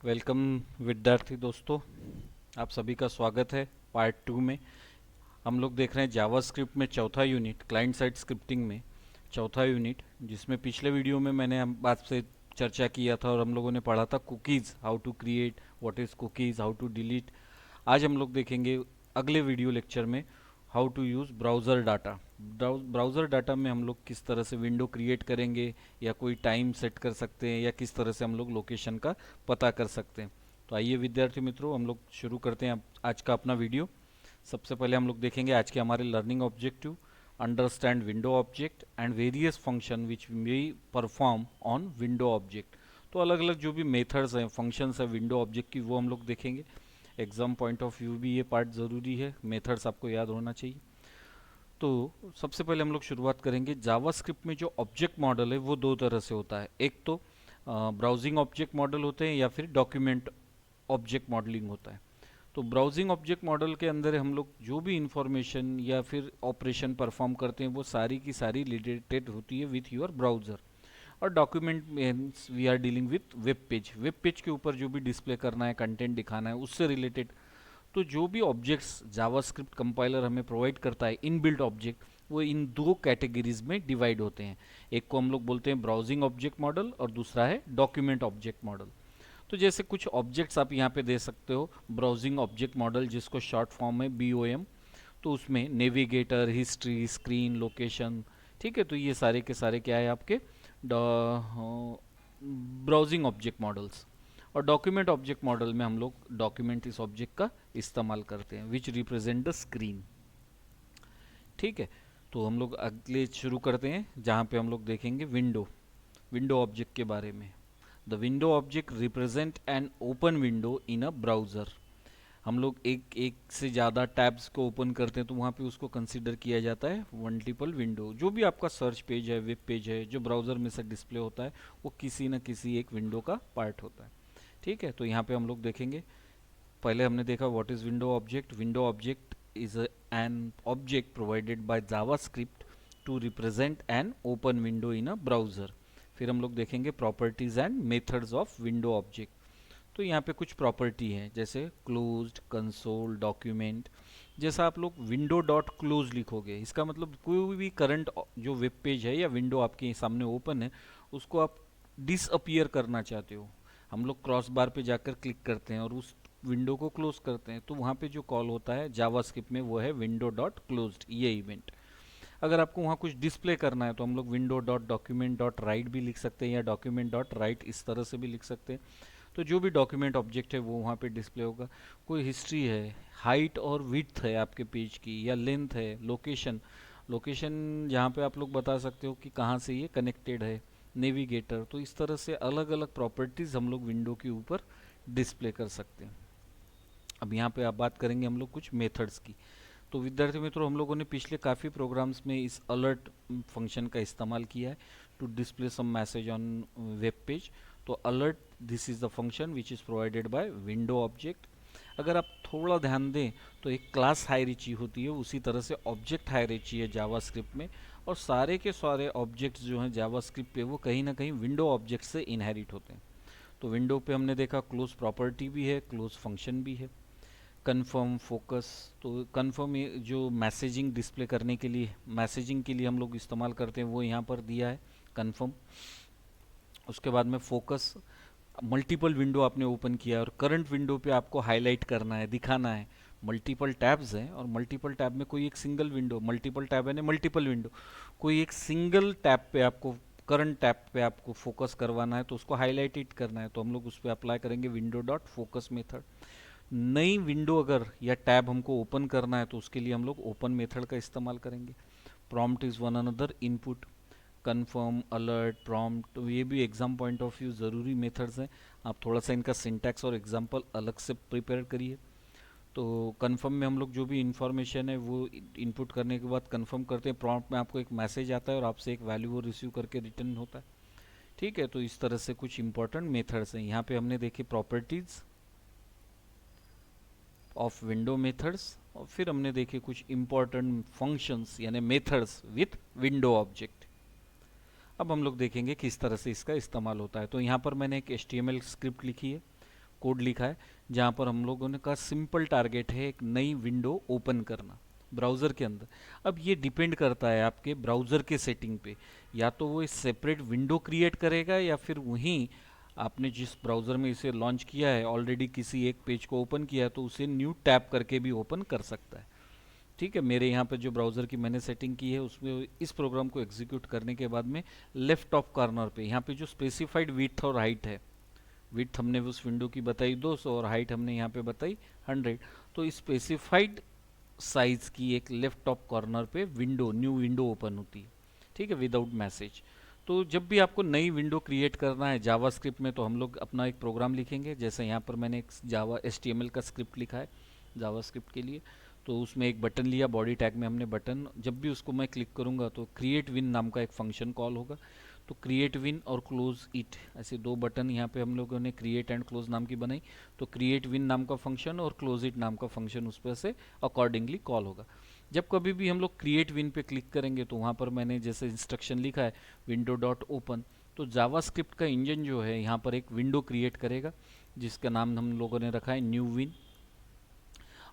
Welcome विद्यार्थी दोस्तों, आप सभी का स्वागत है। पार्ट 2 में हम लोग देख रहे हैं जावास्क्रिप्ट में चौथा यूनिट, क्लाइंट साइड स्क्रिप्टिंग में चौथा यूनिट, जिसमें पिछले वीडियो में मैंने हम आपसे चर्चा किया था और हम लोगों ने पढ़ा था cookies, how to create, what is cookies, how to delete. आज हम लोग देखेंगे अगले वीडियो लेक्चर में how to use browser data. Browser data में हम लोग किस तरह से विंडो क्रिएट करेंगे, या कोई टाइम सेट कर सकते हैं, या किस तरह से हम लोग लोकेशन का पता कर सकते हैं। तो आइए विद्यार्थी मित्रों, हम लोग शुरू करते हैं आज का अपना वीडियो। सबसे पहले हम लोग देखेंगे आज के हमारे learning objective, understand window object and various function which we perform on window object. तो अलग अलग जो भी मेथड्स हैं, फंक्शंस हैं विंडो ऑब्जेक्ट की, वो हम लोग देखेंगे। एग्जाम पॉइंट ऑफ व्यू भी ये पार्ट ज़रूरी है, मेथड्स आपको याद होना चाहिए। तो सबसे पहले हम लोग शुरुआत करेंगे। जावास्क्रिप्ट में जो ऑब्जेक्ट मॉडल है वो दो तरह से होता है। एक तो ब्राउजिंग ऑब्जेक्ट मॉडल होते हैं, या फिर डॉक्यूमेंट ऑब्जेक्ट मॉडलिंग होता है। तो ब्राउजिंग ऑब्जेक्ट मॉडल के अंदर हम लोग जो भी इंफॉर्मेशन या फिर ऑपरेशन परफॉर्म करते हैं वो सारी की सारी रिलेटेड होती है विथ योर ब्राउज़र। और document means we are dealing with web page. Web page के ऊपर जो भी डिस्प्ले करना है, कंटेंट दिखाना है, उससे रिलेटेड। तो जो भी ऑब्जेक्ट्स जावास्क्रिप्ट कंपाइलर हमें प्रोवाइड करता है, इनबिल्ट ऑब्जेक्ट, वो इन दो कैटेगरीज में डिवाइड होते हैं। एक को हम लोग बोलते हैं ब्राउजिंग ऑब्जेक्ट मॉडल और दूसरा है डॉक्यूमेंट ऑब्जेक्ट मॉडल। तो जैसे कुछ ऑब्जेक्ट्स आप यहाँ पे दे सकते हो। ब्राउजिंग ऑब्जेक्ट मॉडल, जिसको शॉर्ट फॉर्म है BOM। तो उसमें नेविगेटर, हिस्ट्री, स्क्रीन, लोकेशन, ठीक है। तो ये सारे के सारे क्या है आपके ब्राउजिंग ऑब्जेक्ट मॉडल्स। और डॉक्यूमेंट ऑब्जेक्ट मॉडल में हम लोग डॉक्यूमेंट इस ऑब्जेक्ट का इस्तेमाल करते हैं विच रिप्रेजेंट द स्क्रीन, ठीक है। तो हम लोग अगले शुरू करते हैं, जहाँ पे हम लोग देखेंगे विंडो विंडो ऑब्जेक्ट के बारे में। The window object represent an open window in a browser. हम लोग एक एक से ज़्यादा टैब्स को ओपन करते हैं तो वहाँ पे उसको कंसिडर किया जाता है मल्टीपल विंडो। जो भी आपका सर्च पेज है, वेब पेज है, जो ब्राउज़र में से डिस्प्ले होता है, वो किसी न किसी एक विंडो का पार्ट होता है, ठीक है। तो यहाँ पे हम लोग देखेंगे, पहले हमने देखा what is window object. Window object is an object provided by JavaScript to represent an open window in a browser. फिर हम लोग देखेंगे properties and methods of window object. तो यहाँ पे कुछ प्रॉपर्टी है, जैसे क्लोज्ड, कंसोल, डॉक्यूमेंट। जैसा आप लोग विंडो डॉट क्लोज लिखोगे, इसका मतलब कोई भी करंट जो वेब पेज है या विंडो आपके सामने ओपन है, उसको आप डिसअपियर करना चाहते हो। हम लोग क्रॉस बार पे जाकर क्लिक करते हैं और उस विंडो को क्लोज करते हैं, तो वहाँ पे जो कॉल होता है जावास्क्रिप्ट में वो है विंडो डॉट क्लोज्ड, ये इवेंट। अगर आपको वहाँ कुछ डिस्प्ले करना है तो हम लोग window dot document dot right भी लिख सकते हैं, या डॉक्यूमेंट डॉट राइट इस तरह से भी लिख सकते हैं। तो जो भी डॉक्यूमेंट ऑब्जेक्ट है वो वहाँ पे डिस्प्ले होगा। कोई हिस्ट्री है, हाइट और विड्थ है आपके पेज की, या लेंथ है, लोकेशन, लोकेशन जहाँ पे आप लोग बता सकते हो कि कहाँ से ये कनेक्टेड है, नेविगेटर। तो इस तरह से अलग अलग प्रॉपर्टीज़ हम लोग विंडो के ऊपर डिस्प्ले कर सकते हैं। अब यहाँ पे आप बात करेंगे हम लोग कुछ मेथड्स की। तो विद्यार्थी मित्रों, हम लोगों ने पिछले काफ़ी प्रोग्राम्स में इस अलर्ट फंक्शन का इस्तेमाल किया है to display some message on web page. तो alert, this is the function which is provided by window object. अगर आप थोड़ा ध्यान दें तो एक क्लास हायरार्ची होती है, उसी तरह से ऑब्जेक्ट हायरार्ची है जावास्क्रिप्ट में। और सारे के सारे ऑब्जेक्ट्स जो हैं जावास्क्रिप्ट पे, वो कहीं ना कहीं विंडो ऑब्जेक्ट से इनहेरिट होते हैं। तो विंडो पे हमने देखा क्लोज प्रॉपर्टी भी है, क्लोज फंक्शन भी है, कन्फर्म, फोकस। तो कन्फर्म जो मैसेजिंग डिस्प्ले करने के लिए, मैसेजिंग के लिए हम लोग इस्तेमाल करते हैं, वो यहाँ पर दिया है, कन्फर्म। उसके बाद में फोकस, मल्टीपल विंडो आपने ओपन किया और करंट विंडो पे आपको हाईलाइट करना है, दिखाना है। मल्टीपल टैब्स हैं और मल्टीपल टैब में कोई एक सिंगल विंडो, मल्टीपल टैब है ना, मल्टीपल विंडो, कोई एक सिंगल टैब पे आपको, करंट टैब पे आपको फोकस करवाना है, तो उसको हाईलाइट इट करना है, तो हम लोग उस पर अप्लाई करेंगे विंडो डॉट फोकस मेथड। नई विंडो अगर या टैब हमको ओपन करना है तो उसके लिए हम लोग ओपन मेथड का इस्तेमाल करेंगे। Prompt is one another input. Confirm, alert, prompt, तो ये भी एग्जाम पॉइंट ऑफ व्यू ज़रूरी मेथड्स हैं। आप थोड़ा सा इनका सिंटैक्स और एग्जाम्पल अलग से प्रिपेयर करिए। तो कन्फर्म में हम लोग जो भी इंफॉर्मेशन है वो इनपुट करने के बाद कन्फर्म करते हैं। प्रॉम्प्ट में आपको एक मैसेज आता है और आपसे एक वैल्यू वो रिसीव करके रिटर्न होता है, ठीक है। तो इस तरह से कुछ इंपॉर्टेंट मेथड्स हैं। यहाँ पे हमने देखे प्रॉपर्टीज़ ऑफ विंडो मेथड्स, और फिर हमने देखे कुछ इंपॉर्टेंट फंक्शंस यानी मेथड्स विथ विंडो ऑब्जेक्ट। अब हम लोग देखेंगे किस तरह से इसका इस्तेमाल होता है। तो यहाँ पर मैंने एक HTML स्क्रिप्ट लिखी है, कोड लिखा है जहाँ पर हम लोगों ने कहा सिंपल टारगेट है एक नई विंडो ओपन करना ब्राउज़र के अंदर। अब ये डिपेंड करता है आपके ब्राउज़र के सेटिंग पे, या तो वो सेपरेट विंडो क्रिएट करेगा या फिर वहीं आपने जिस ब्राउज़र में इसे लॉन्च किया है ऑलरेडी किसी एक पेज को ओपन किया है तो उसे न्यू टैब करके भी ओपन कर सकता है। ठीक है, मेरे यहाँ पे जो ब्राउज़र की मैंने सेटिंग की है उसमें इस प्रोग्राम को एग्जीक्यूट करने के बाद में लेफ्ट टॉप कॉर्नर पे यहाँ पे जो स्पेसिफाइड विड्थ और हाइट है, विड्थ हमने उस विंडो की बताई 200 और हाइट हमने यहाँ पे बताई 100, तो स्पेसिफाइड साइज की एक लेफ्ट टॉप कॉर्नर पे विंडो न्यू विंडो ओपन होती है। ठीक है, विदाउट मैसेज। तो जब भी आपको नई विंडो क्रिएट करना है जावास्क्रिप्ट में तो हम लोग अपना एक प्रोग्राम लिखेंगे, जैसे यहाँ पर मैंने एक जावा HTML का स्क्रिप्ट लिखा है जावास्क्रिप्ट के लिए। तो उसमें एक बटन लिया, बॉडी टैग में हमने बटन, जब भी उसको मैं क्लिक करूँगा तो क्रिएट विन नाम का एक फंक्शन कॉल होगा। तो क्रिएट विन और क्लोज इट ऐसे दो बटन यहाँ पे हम लोगों ने क्रिएट एंड क्लोज नाम की बनाई। तो क्रिएट विन नाम का फंक्शन और क्लोज इट नाम का फंक्शन उस पर से अकॉर्डिंगली कॉल होगा। जब कभी भी हम लोग क्रिएट विन पे क्लिक करेंगे तो वहाँ पर मैंने जैसे इंस्ट्रक्शन लिखा है विंडो डॉट ओपन, तो जावास्क्रिप्ट का इंजन जो है यहाँ पर एक विंडो क्रिएट करेगा जिसका नाम हम लोगों ने रखा है न्यू विन,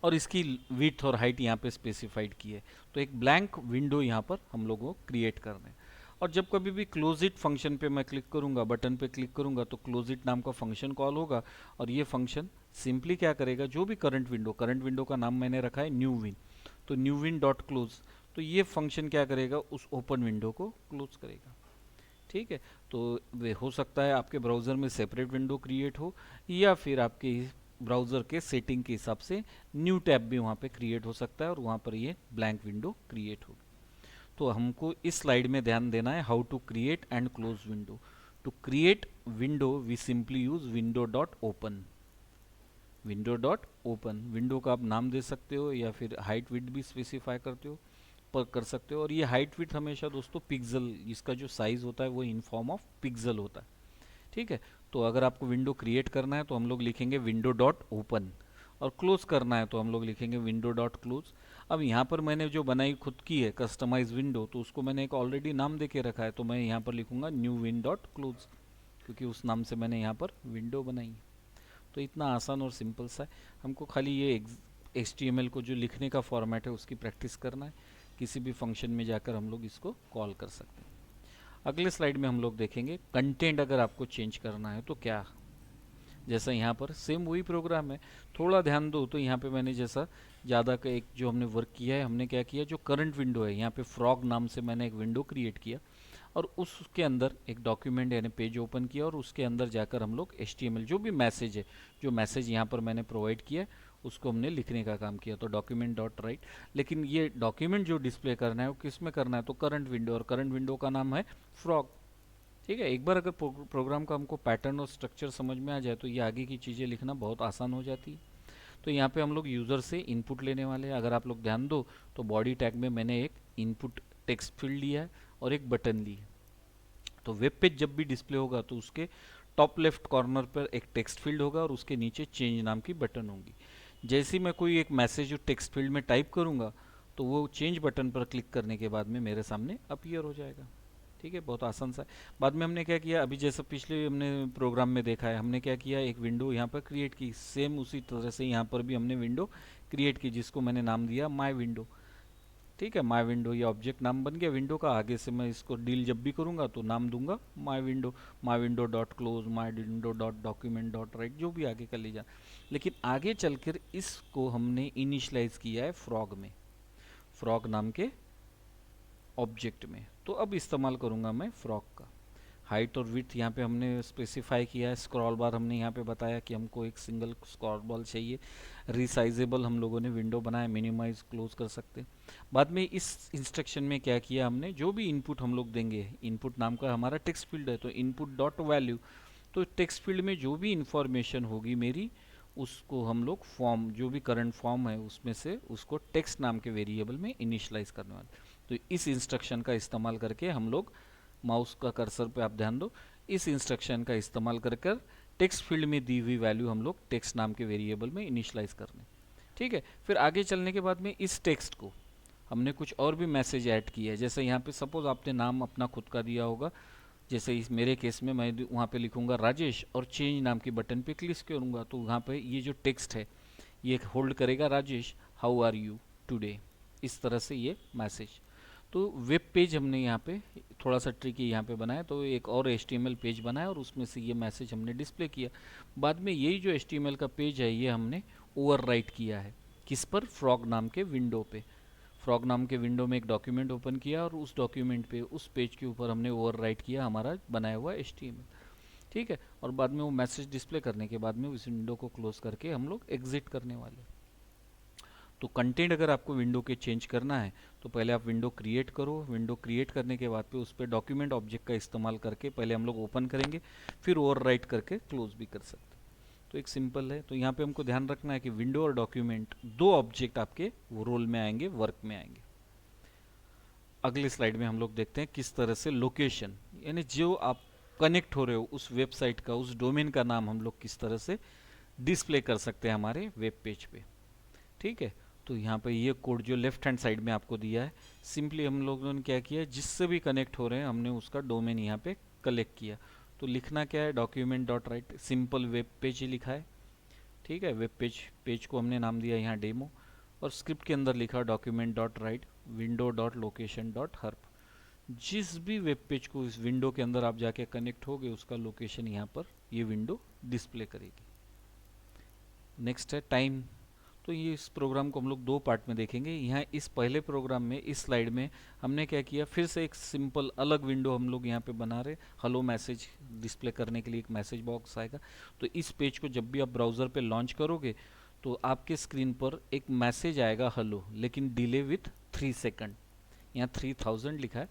और इसकी विड्थ और हाइट यहाँ पे स्पेसिफाइड की है। तो एक ब्लैंक विंडो यहाँ पर हम लोगों को क्रिएट करना है। और जब कभी भी क्लोज इट फंक्शन पे मैं क्लिक करूँगा, बटन पे क्लिक करूँगा तो क्लोज इट नाम का फंक्शन कॉल होगा और ये फंक्शन सिंपली क्या करेगा, जो भी करंट विंडो का नाम मैंने रखा है न्यू विन, तो न्यू विन डॉट क्लोज, तो ये फंक्शन क्या करेगा, उस ओपन विंडो को क्लोज करेगा। ठीक है, तो वे हो सकता है आपके ब्राउज़र में सेपरेट विंडो क्रिएट हो या फिर आपके ब्राउज़र के सेटिंग के हिसाब से न्यू टैब भी वहाँ पे क्रिएट हो सकता है और वहाँ पर ये ब्लैंक विंडो क्रिएट होगी। तो हमको इस स्लाइड में ध्यान देना है how to create and close window. To create window we simply use window dot open, window dot open, window का आप नाम दे सकते हो या फिर हाइट विड्थ भी स्पेसिफाई करते हो पर कर सकते हो। और ये हाइट विड्थ हमेशा दोस्तों पिक्सल, इसका जो साइज होता है वो इन फॉर्म ऑफ पिक्सल होता है। ठीक है, तो अगर आपको विंडो क्रिएट करना है तो हम लोग लिखेंगे विंडो डॉट ओपन, और क्लोज करना है तो हम लोग लिखेंगे विंडो डॉट क्लोज। अब यहाँ पर मैंने जो बनाई खुद की है कस्टमाइज विंडो, तो उसको मैंने एक ऑलरेडी नाम दे के रखा है, तो मैं यहाँ पर लिखूंगा न्यू विन डॉट क्लोज, क्योंकि उस नाम से मैंने यहाँ पर विंडो बनाई है। तो इतना आसान और सिंपल सा है, हमको खाली ये HTML को जो लिखने का फॉर्मेट है उसकी प्रैक्टिस करना है, किसी भी फंक्शन में जाकर हम लोग इसको कॉल कर सकते हैं। अगले स्लाइड में हम लोग देखेंगे कंटेंट अगर आपको चेंज करना है तो क्या। जैसा यहाँ पर सेम वही प्रोग्राम है, थोड़ा ध्यान दो तो यहाँ पे मैंने जैसा ज़्यादा का एक जो हमने वर्क किया है, हमने क्या किया, जो करंट विंडो है यहाँ पे फ्रॉग नाम से मैंने एक विंडो क्रिएट किया और उसके अंदर एक डॉक्यूमेंट यानी पेज ओपन किया और उसके अंदर जाकर हम लोग HTML जो भी मैसेज है, जो मैसेज यहाँ पर मैंने प्रोवाइड किया उसको हमने लिखने का काम किया। तो डॉक्यूमेंट डॉट राइट, लेकिन ये डॉक्यूमेंट जो डिस्प्ले करना है वो किस में करना है, तो करंट विंडो, और करंट विंडो का नाम है फ्रॉग। ठीक है, एक बार अगर प्रोग्राम का हमको पैटर्न और स्ट्रक्चर समझ में आ जाए तो ये आगे की चीज़ें लिखना बहुत आसान हो जाती है। तो यहाँ पे हम लोग यूज़र से इनपुट लेने वाले हैं। अगर आप लोग ध्यान दो तो बॉडी टैग में मैंने एक इनपुट टेक्स्ट फील्ड लिया है और एक बटन ली है। तो वेब पेज जब भी डिस्प्ले होगा तो उसके टॉप लेफ्ट कॉर्नर पर एक टेक्स्ट फील्ड होगा और उसके नीचे चेंज नाम की बटन होगी। जैसे ही मैं कोई एक मैसेज टेक्स्ट फील्ड में टाइप करूँगा तो वो चेंज बटन पर क्लिक करने के बाद में मेरे सामने अपीयर हो जाएगा। ठीक है, बहुत आसान सा है। बाद में हमने क्या किया, अभी जैसा पिछले हमने प्रोग्राम में देखा है, हमने क्या किया, एक विंडो यहाँ पर क्रिएट की, सेम उसी तरह से यहाँ पर भी हमने विंडो क्रिएट की जिसको मैंने नाम दिया माय विंडो। ठीक है, माय विंडो ये ऑब्जेक्ट नाम बन गया विंडो का। आगे से मैं इसको डील जब भी करूँगा तो नाम दूंगा my window dot close, my window dot document dot right, जो भी आगे कर लीजिए। लेकिन आगे चलकर इसको हमने इनिशलाइज किया है फ्रॉग में, फ्रॉग नाम के ऑब्जेक्ट में। तो अब इस्तेमाल करूंगा मैं फ्रॉग का। हाइट और विड्थ यहाँ पे हमने स्पेसिफाई किया है। स्क्रॉल बार हमने यहाँ पे बताया कि हमको एक सिंगल स्क्रॉल बार चाहिए। रिसाइजेबल हम लोगों ने विंडो बनाया, मिनिमाइज क्लोज कर सकते हैं। बाद में इस इंस्ट्रक्शन में क्या किया हमने, जो भी इनपुट हम लोग देंगे, इनपुट नाम का हमारा टेक्स्ट फील्ड है तो इनपुट डॉट वैल्यू, तो टेक्स्ट फील्ड में जो भी इंफॉर्मेशन होगी मेरी उसको हम लोग फॉर्म, जो भी करंट फॉर्म है उसमें से उसको टेक्स्ट नाम के वेरिएबल में इनिशलाइज करने वाले। तो इस इंस्ट्रक्शन का इस्तेमाल करके हम लोग, माउस का कर्सर पे आप ध्यान दो, इस इंस्ट्रक्शन का इस्तेमाल कर टेक्स्ट फील्ड में दी हुई वैल्यू हम लोग टेक्स्ट नाम के वेरिएबल में इनिशलाइज करने। ठीक है, फिर आगे चलने के बाद में इस टेक्स्ट को हमने कुछ और भी मैसेज ऐड किया है। जैसे यहाँ पे सपोज आपने नाम अपना खुद का दिया होगा, जैसे इस मेरे केस में मैं वहाँ पे लिखूँगा राजेश और चेंज नाम के बटन पे क्लिक करूँगा तो वहाँ पे ये जो टेक्स्ट है ये होल्ड करेगा Rajesh how are you today, इस तरह से ये मैसेज। तो वेब पेज हमने यहाँ पे थोड़ा सा ट्रिकी यहाँ पे बनाया, तो एक और HTML पेज बनाया और उसमें से ये मैसेज हमने डिस्प्ले किया। बाद में यही जो HTML का पेज है ये हमने ओवरराइट किया है किस पर, फ्रॉग नाम के विंडो पे। फ्रॉग नाम के विंडो में एक डॉक्यूमेंट ओपन किया और उस डॉक्यूमेंट पे उस पेज के ऊपर हमने ओवरराइट किया हमारा बनाया हुआ HTML, ठीक है। और बाद में वो मैसेज डिस्प्ले करने के बाद में उस विंडो को क्लोज करके हम लोग एग्जिट करने वाले। तो कंटेंट अगर आपको विंडो के चेंज करना है तो पहले आप विंडो क्रिएट करो, विंडो क्रिएट करने के बाद पे उस पर डॉक्यूमेंट ऑब्जेक्ट का इस्तेमाल करके पहले हम लोग ओपन करेंगे, फिर ओवरराइट करके क्लोज भी कर सकते हैं। तो एक सिंपल है। तो यहाँ पे हमको ध्यान रखना है कि विंडो और डॉक्यूमेंट दो ऑब्जेक्ट आपके रोल में आएंगे, वर्क में आएंगे। अगली स्लाइड में हम लोग देखते हैं किस तरह से लोकेशन, यानी जो आप कनेक्ट हो रहे हो उस वेबसाइट का, उस डोमेन का नाम हम लोग किस तरह से डिस्प्ले कर सकते हैं हमारे वेब पेज पे, ठीक है। तो यहाँ पे ये कोड जो लेफ्ट हैंड साइड में आपको दिया है, सिंपली हम लोगों ने क्या किया, जिससे भी कनेक्ट हो रहे हैं हमने उसका डोमेन यहाँ पे कलेक्ट किया। तो लिखना क्या है, document dot write, simple web page ही लिखा है, ठीक है। वेब पेज को हमने नाम दिया यहाँ डेमो, और स्क्रिप्ट के अंदर लिखा document dot write window dot location dot href. जिस भी वेब पेज को इस विंडो के अंदर आप जाके कनेक्ट होगे उसका लोकेशन यहाँ पर ये विंडो डिस्प्ले करेगी। नेक्स्ट है टाइम। तो ये इस प्रोग्राम को हम लोग दो पार्ट में देखेंगे। यहाँ इस पहले प्रोग्राम में इस स्लाइड में हमने क्या किया, फिर से एक सिंपल अलग विंडो हम लोग यहाँ पे बना रहे, हेलो मैसेज डिस्प्ले करने के लिए एक मैसेज बॉक्स आएगा। तो इस पेज को जब भी आप ब्राउज़र पे लॉन्च करोगे तो आपके स्क्रीन पर एक मैसेज आएगा हेलो, लेकिन डिले विथ 3 सेकंड। यहाँ 3000 लिखा है,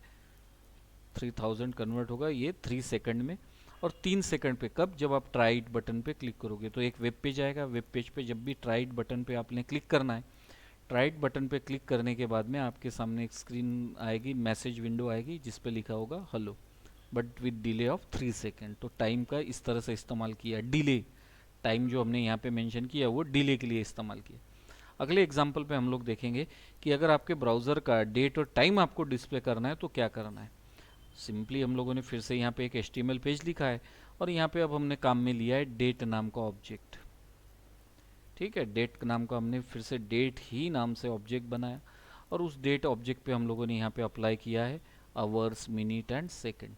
3000 कन्वर्ट होगा ये 3 सेकंड में। और 3 सेकंड पे कब, जब आप ट्राई इट बटन पे क्लिक करोगे तो एक वेब पेज आएगा। वेब पेज पे जब भी ट्राई इट बटन पे आपने क्लिक करना है, ट्राई इट बटन पे क्लिक करने के बाद में आपके सामने एक स्क्रीन आएगी, मैसेज विंडो आएगी जिस पे लिखा होगा hello but with delay of 3 second. तो टाइम का इस तरह से इस्तेमाल किया, डिले टाइम जो हमने यहाँ पे मेंशन किया वो डिले के लिए इस्तेमाल किया। अगले एग्जाम्पल पे हम लोग देखेंगे कि अगर आपके ब्राउज़र का डेट और टाइम आपको डिस्प्ले करना है तो क्या करना है। सिंपली हम लोगों ने फिर से यहाँ पे एक HTML पेज लिखा है और यहाँ पे अब हमने काम में लिया है डेट नाम का ऑब्जेक्ट, ठीक है। डेट नाम का हमने फिर से डेट ही नाम से ऑब्जेक्ट बनाया और उस डेट ऑब्जेक्ट पे हम लोगों ने यहाँ पे अप्लाई किया है आवर्स, मिनट एंड सेकंड।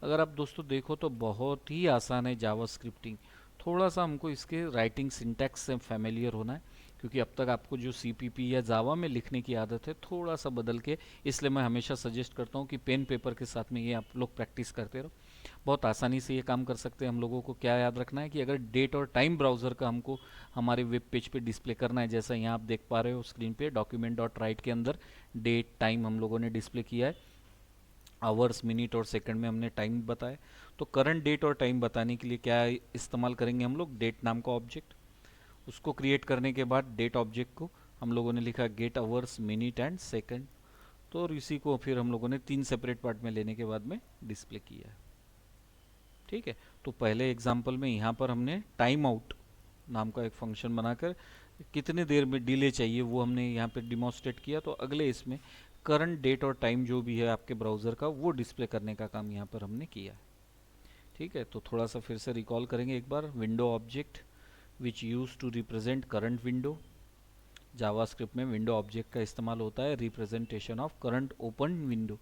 अगर आप दोस्तों देखो तो बहुत ही आसान है जावा स्क्रिप्टिंग। थोड़ा सा हमको इसके राइटिंग सिंटैक्स से फैमिलियर होना है, क्योंकि अब तक आपको जो CPP या जावा में लिखने की आदत है थोड़ा सा बदल के, इसलिए मैं हमेशा सजेस्ट करता हूँ कि पेन पेपर के साथ में ये आप लोग प्रैक्टिस करते रहो। बहुत आसानी से ये काम कर सकते हैं। हम लोगों को क्या याद रखना है कि अगर डेट और टाइम ब्राउज़र का हमको हमारे वेब पेज पे डिस्प्ले करना है, जैसा यहाँ आप देख पा रहे हो स्क्रीन पे डॉक्यूमेंट डॉट राइट के अंदर डेट टाइम हम लोगों ने डिस्प्ले किया है, आवर्स, मिनट और सेकंड में हमने टाइम बताया। तो करंट डेट और टाइम बताने के लिए क्या इस्तेमाल करेंगे हम लोग, डेट नाम का ऑब्जेक्ट। उसको क्रिएट करने के बाद डेट ऑब्जेक्ट को हम लोगों ने लिखा get hours, minute and second. तो और इसी को फिर हम लोगों ने 3 सेपरेट पार्ट में लेने के बाद में डिस्प्ले किया है, ठीक है। तो पहले एग्जांपल में यहाँ पर हमने टाइम आउट नाम का एक फंक्शन बनाकर कितने देर में डिले चाहिए वो हमने यहाँ पे डिमॉन्स्ट्रेट किया। तो अगले इसमें करंट डेट और टाइम जो भी है आपके ब्राउज़र का वो डिस्प्ले करने का काम यहाँ पर हमने किया है, ठीक है। तो थोड़ा सा फिर से रिकॉल करेंगे एक बार। Window object which use to represent current window, JavaScript में विंडो ऑब्जेक्ट का इस्तेमाल होता है representation of current open window,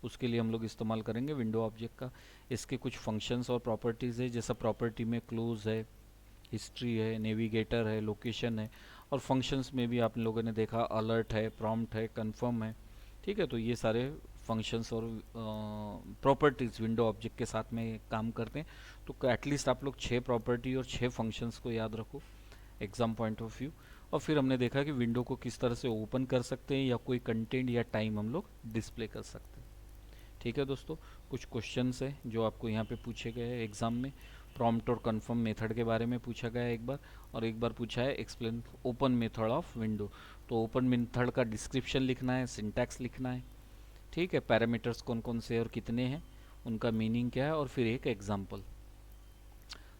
उसके लिए हम लोग इस्तेमाल करेंगे विंडो ऑब्जेक्ट का। इसके कुछ फंक्शंस और प्रॉपर्टीज़ है, जैसा प्रॉपर्टी में क्लोज है, हिस्ट्री है, नेविगेटर है, लोकेशन है, और फंक्शंस में भी आप लोगों ने देखा अलर्ट है, प्रॉम्प्ट है, कंफर्म है, ठीक है। तो ये सारे फंक्शंस और प्रॉपर्टीज़ विंडो ऑब्जेक्ट के साथ में काम करते हैं। तो एटलीस्ट आप लोग 6 प्रॉपर्टी और 6 फंक्शंस को याद रखो एग्जाम पॉइंट ऑफ व्यू। और फिर हमने देखा कि विंडो को किस तरह से ओपन कर सकते हैं या कोई कंटेंट या टाइम हम लोग डिस्प्ले कर सकते हैं, ठीक है दोस्तों। कुछ क्वेश्चंस है जो आपको यहाँ पे पूछे गए हैं एग्जाम में। प्रॉम्प्ट और कंफर्म मेथड के बारे में पूछा गया है एक बार, और एक बार पूछा है explain open method of window. तो ओपन मेथड का डिस्क्रिप्शन लिखना है, सिंटैक्स लिखना है, ठीक है। पैरामीटर्स कौन कौन से और कितने हैं, उनका मीनिंग क्या है, और फिर एक एग्जाम्पल।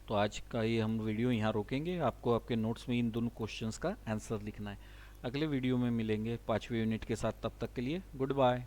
तो आज का ये हम वीडियो यहाँ रोकेंगे। आपको आपके नोट्स में इन दोनों क्वेश्चंस का आंसर लिखना है। अगले वीडियो में मिलेंगे 5वें यूनिट के साथ, तब तक के लिए गुड बाय।